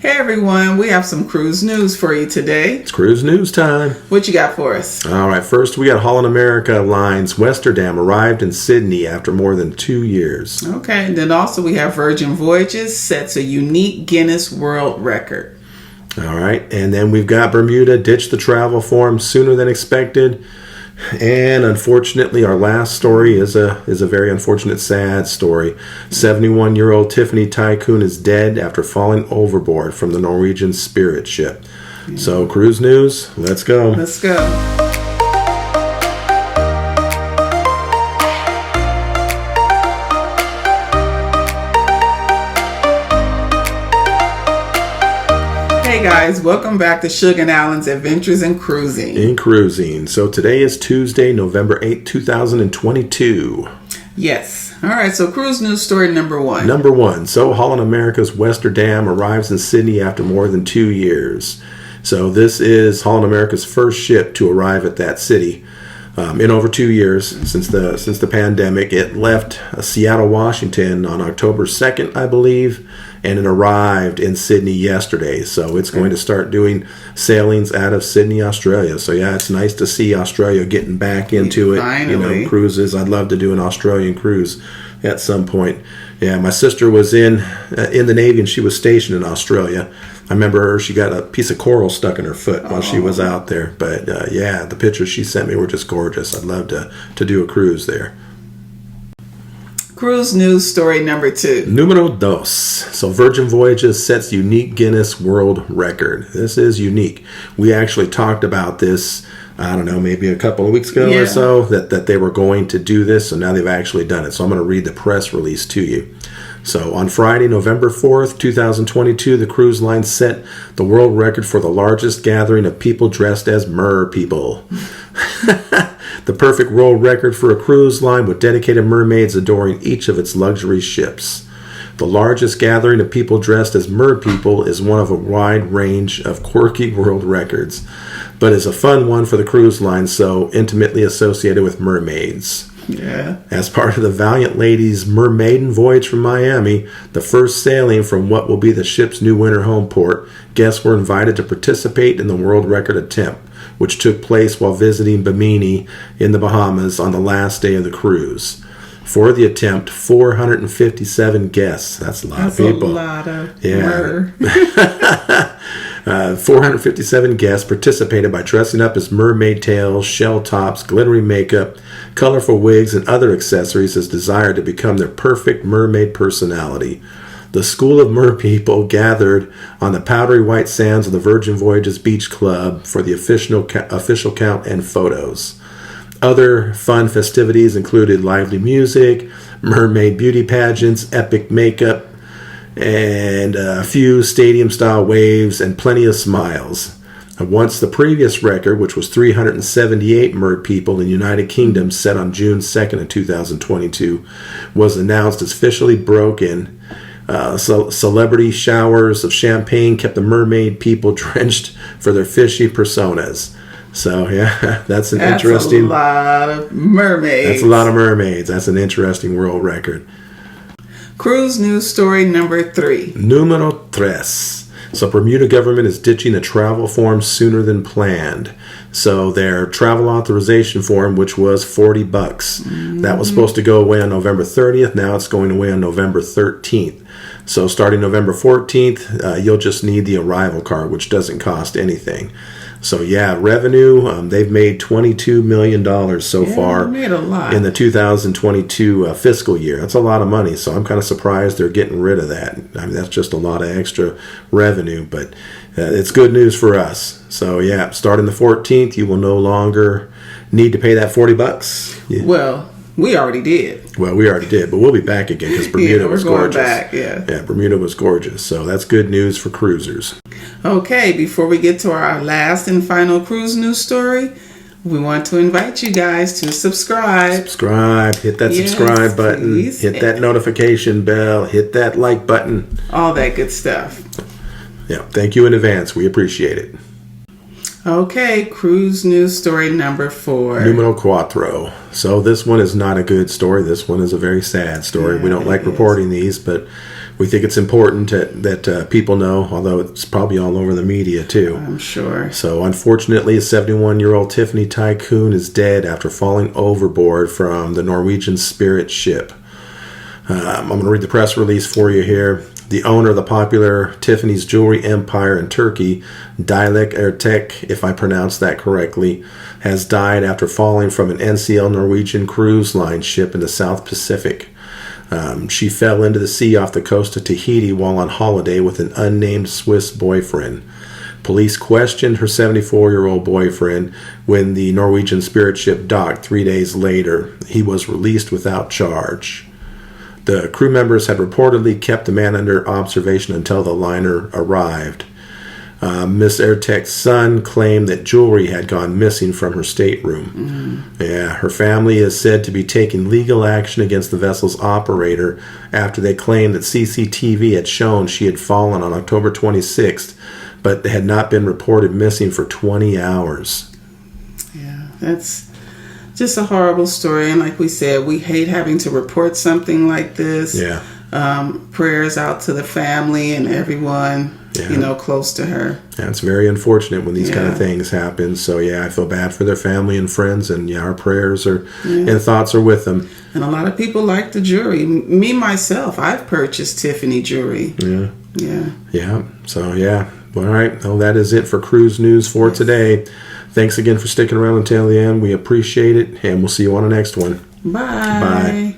Hey everyone, we have some cruise news for you today. It's cruise news time. What you got for us? All right, first we got Holland America Line's WESTERDAM arrived in Sydney after more than 2 years. Okay, and then also we have Virgin Voyages sets a unique Guinness World Record. All right, and then we've got Bermuda ditched the travel form sooner than expected. And unfortunately, our last story is a very unfortunate, sad story. 71-year-old Tiffany Tycoon is dead after falling overboard from the Norwegian spirit ship. So, cruise news, let's go. Let's go. Hey guys, welcome back to Suge and Allen's Adventures in Cruising. So today is Tuesday, November 8th, 2022. Yes. All right, so cruise news story number one. Number one. So Holland America's WESTERDAM arrives in Sydney after more than 2 years. So this is Holland America's first ship to arrive at that city in over 2 years since the pandemic. It left Seattle, Washington on October 2nd, I believe, and it arrived in Sydney yesterday. So it's going to start doing sailings out of Sydney, Australia. So yeah, it's nice to see Australia getting back into it. Finally. You know, cruises. I'd love to do an Australian cruise at some point. Yeah, my sister was in the Navy and she was stationed in Australia. I remember her, she got a piece of coral stuck in her foot while she was out there. But yeah, the pictures she sent me were just gorgeous. I'd love to do a cruise there. Cruise news story number two. Numero dos. So Virgin Voyages sets unique Guinness World Record. This is unique. We actually talked about this, I don't know, maybe a couple of weeks ago or so, that they were going to do this. So now they've actually done it. So I'm going to read the press release to you. So on Friday, November 4th, 2022, the cruise line set the world record for the largest gathering of people dressed as mer people. The perfect world record for a cruise line with dedicated mermaids adoring each of its luxury ships. The largest gathering of people dressed as mer people is one of a wide range of quirky world records, but is a fun one for the cruise line so intimately associated with mermaids. Yeah. As part of the Valiant Lady's mermaiden voyage from Miami, the first sailing from what will be the ship's new winter home port, guests were invited to participate in the world record attempt, which took place while visiting Bimini in the Bahamas on the last day of the cruise. For the attempt, 457 guests. That's a lot of people. That's a lot of mer. 457 guests participated by dressing up as mermaid tails, shell tops, glittery makeup, colorful wigs, and other accessories as desired to become their perfect mermaid personality. The school of mer people gathered on the powdery white sands of the Virgin Voyages Beach Club for the official count and photos. Other fun festivities included lively music, mermaid beauty pageants, epic makeup, and a few stadium-style waves and plenty of smiles. Once the previous record, which was 378 mer people in the United Kingdom, set on June 2nd of 2022, was announced as officially broken. Celebrity showers of champagne kept the mermaid people drenched for their fishy personas. So yeah, that's interesting. That's a lot of mermaids. That's a lot of mermaids. That's an interesting world record. Cruise news story number three. Numero tres. So Bermuda government is ditching the travel form sooner than planned. So their travel authorization form, which was $40, that was supposed to go away on November 30th. Now it's going away on November 13th. So starting November 14th, you'll just need the arrival card, which doesn't cost anything. So yeah, revenue, they've made $22 million so far made a lot. in the 2022 fiscal year. That's a lot of money, so I'm kind of surprised they're getting rid of that. I mean, that's just a lot of extra revenue, but it's good news for us. So yeah, starting the 14th, you will no longer need to pay that $40. Yeah. Well, we already did. Well, we already did, but we'll be back again because Bermuda was gorgeous. Back, yeah, Bermuda was gorgeous. So that's good news for cruisers. Okay, before we get to our last and final cruise news story, we want to invite you guys to subscribe. Hit that subscribe button. Please. Hit that notification bell. Hit that like button. All that good stuff. Yeah, thank you in advance. We appreciate it. Okay, cruise news story number 4. Numero cuatro. So this one is not a good story. This one is a very sad story. Yeah, we don't like reporting these, but we think it's important that people know, although it's probably all over the media too. I'm sure. So unfortunately, a 71-year-old Tiffany Tycoon is dead after falling overboard from the Norwegian Spirit ship. I'm going to read the press release for you here. The owner of the popular Tiffany's jewelry empire in Turkey, Dilek Ertek, if I pronounced that correctly, has died after falling from an NCL Norwegian cruise line ship in the South Pacific. She fell into the sea off the coast of Tahiti while on holiday with an unnamed Swiss boyfriend. Police questioned her 74-year-old boyfriend when the Norwegian Spirit ship docked 3 days later. He was released without charge. The crew members had reportedly kept the man under observation until the liner arrived. Miss Ertek's son claimed that jewelry had gone missing from her stateroom. Yeah, her family is said to be taking legal action against the vessel's operator after they claimed that CCTV had shown she had fallen on October 26th, but had not been reported missing for 20 hours. Yeah, that's just a horrible story. And like we said, we hate having to report something like this. Yeah. Prayers out to the family and everyone, close to her. Yeah, it's very unfortunate when these kind of things happen. So, I feel bad for their family and friends. And, our prayers and thoughts are with them. And a lot of people like the jewelry. Me, myself, I've purchased Tiffany jewelry. Yeah. So, all right. Well, that is it for Cruise News for today. Thanks again for sticking around until the end. We appreciate it. And we'll see you on the next one. Bye.